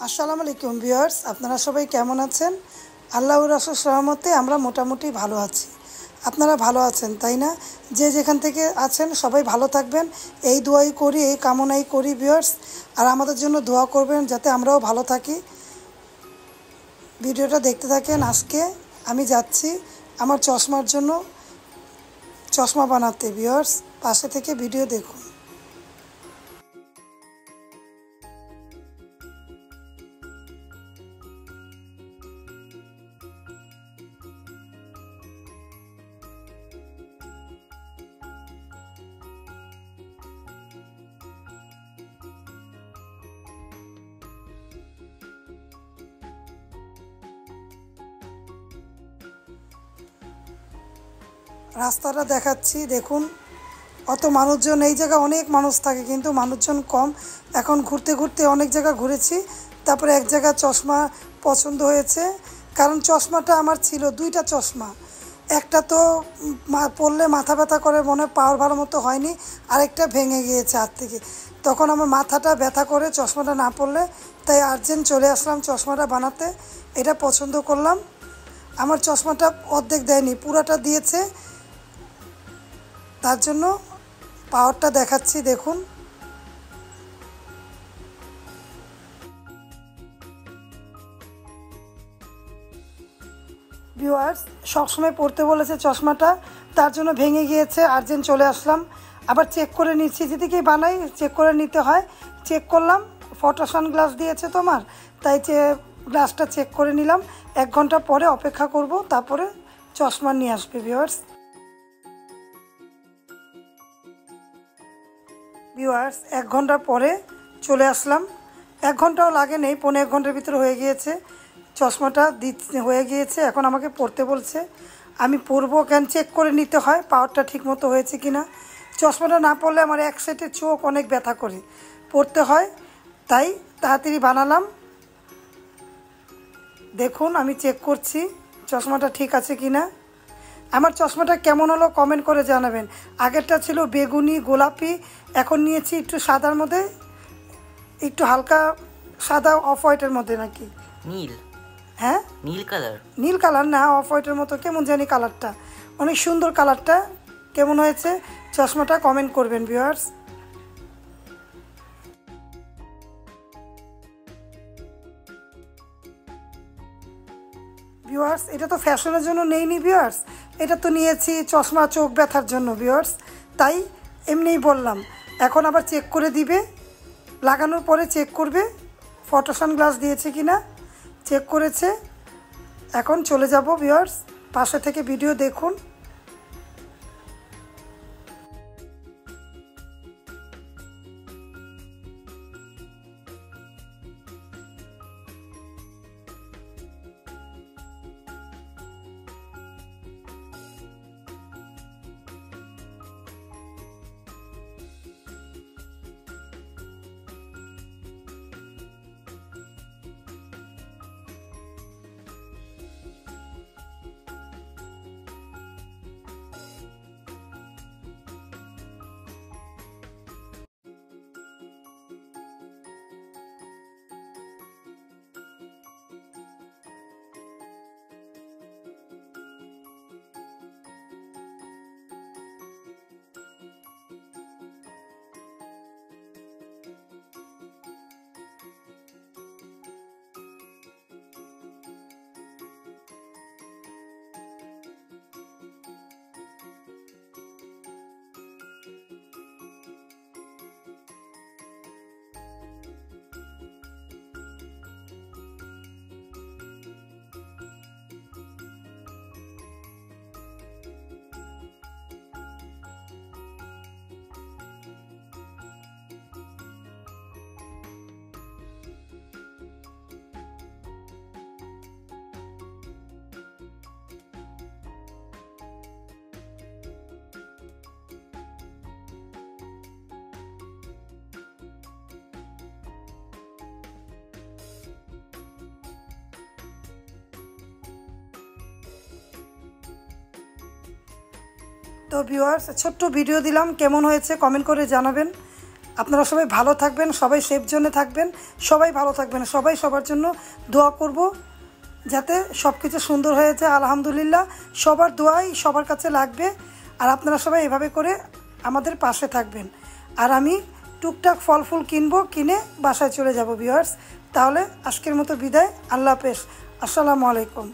আসসালামু আলাইকুম ভিউয়ার্স, আপনারা সবাই কেমন আছেন? আল্লাহর অশেষ রহমতে আমরা মোটামুটি ভালো আছি। আপনারা ভালো আছেন তাই না? যে যেখান থেকে আছেন সবাই ভালো থাকবেন, এই দোয়াই করি, এই কামনাই করি ভিউয়ার্স। আর আমাদের জন্য দোয়া করবেন যাতে আমরাও ভালো থাকি। ভিডিওটা দেখতে থাকেন। আজকে আমি যাচ্ছি আমার চশমার জন্য চশমা বানাতে ভিউয়ার্স, পাশে থেকে ভিডিও দেখুন। রাস্তাটা দেখাচ্ছি, দেখুন অত মানুষজন, এই জায়গায় অনেক মানুষ থাকে কিন্তু মানুষজন কম। এখন ঘুরতে ঘুরতে অনেক জায়গা ঘুরেছি, তারপরে এক জায়গায় চশমা পছন্দ হয়েছে। কারণ চশমাটা আমার ছিল দুইটা চশমা, একটা তো পরলে মাথা ব্যথা করে, মনে পাওয়ার ভালো মতো হয়নি, আরেকটা ভেঙে গিয়েছে হাত থেকে। তখন আমার মাথাটা ব্যথা করে চশমাটা না পরলে, তাই আর্জেন্ট চলে আসলাম চশমাটা বানাতে। এটা পছন্দ করলাম। আমার চশমাটা অর্ধেক দেয়নি, পুরাটা দিয়েছে, তার জন্য পাওয়ারটা দেখাচ্ছি দেখুন। ভিউয়ার্স সবসময় পরতে বলেছে চশমাটা, তার জন্য ভেঙে গিয়েছে, আর্জেন্ট চলে আসলাম। আবার চেক করে নিচ্ছি, যেদিকেই বানাই চেক করে নিতে হয়। চেক করলাম, ফটো সানগ্লাস দিয়েছে তোমার, তাই গ্লাসটা চেক করে নিলাম। 1 ঘন্টা পরে অপেক্ষা করব, তারপরে চশমা নিয়ে আসবে ভিউয়ার্স। ভিউয়ার্স 1 ঘন্টা পরে চলে আসলাম। 1 ঘন্টাও লাগে নেই, 1.5 ঘন্টার ভিতরে হয়ে গিয়েছে, চশমাটা হয়ে গিয়েছে। এখন আমাকে পরতে বলছে, আমি পরবো কেন, চেক করে নিতে হয় পাওয়ারটা ঠিক মতো হয়েছে কি না। চশমাটা না পরলে আমার এক সাইডে চোখ অনেক ব্যথা করে, পরতে হয়, তাই তাড়াতাড়ি বানালাম। দেখুন আমি চেক করছি চশমাটা ঠিক আছে কি না। আমার চশমাটা কেমন হলো কমেন্ট করে জানাবেন। আগেরটা ছিল বেগুনি গোলাপি, এখন নিয়েছি একটু সাদার মধ্যে, একটু হালকা সাদা অফ হোয়াইটের মধ্যে নাকি নীল। হ্যাঁ নীল কালার। নীল কালার না, অফ হোয়াইটের মতো কেমন জানি কালারটা, অনেক সুন্দর কালারটা। কেমন হয়েছে চশমাটা কমেন্ট করবেন ভিউয়ার্স। ভিউয়ার্স এটা তো ফ্যাশনের জন্য নেইনি ভিউয়ার্স, এটা তো নিয়েছি চশমা চোখ ব্যথার জন্য ভিউয়ার্স, তাই এমনিই বললাম। এখন আবার চেক করে দিবে, লাগানোর পরে চেক করবে ফটো সানগ্লাস দিয়েছে কি না। চেক করেছে, এখন চলে যাব ভিউয়ার্স, পাশে থেকে ভিডিও দেখুন। তো ভিউয়ার্স ছোট্ট ভিডিও দিলাম, কেমন হয়েছে কমেন্ট করে জানাবেন। আপনারা সবাই ভালো থাকবেন, সবাই সেফ জোনে থাকবেন, সবাই ভালো থাকবেন, সবাই সবার জন্য দোয়া করব যাতে সব কিছু সুন্দর হয়ে যায়। আলহামদুলিল্লাহ, সবার দোয়াই সবার কাছে লাগবে। আর আপনারা সবাই এভাবে করে আমাদের পাশে থাকবেন। আর আমি টুকটাক ফল ফুল কিনবো, কিনে বাসায় চলে যাব ভিউয়ার্স। তাহলে আজকের মতো বিদায়, আল্লাহ হাফেজ, আসসালামু আলাইকুম।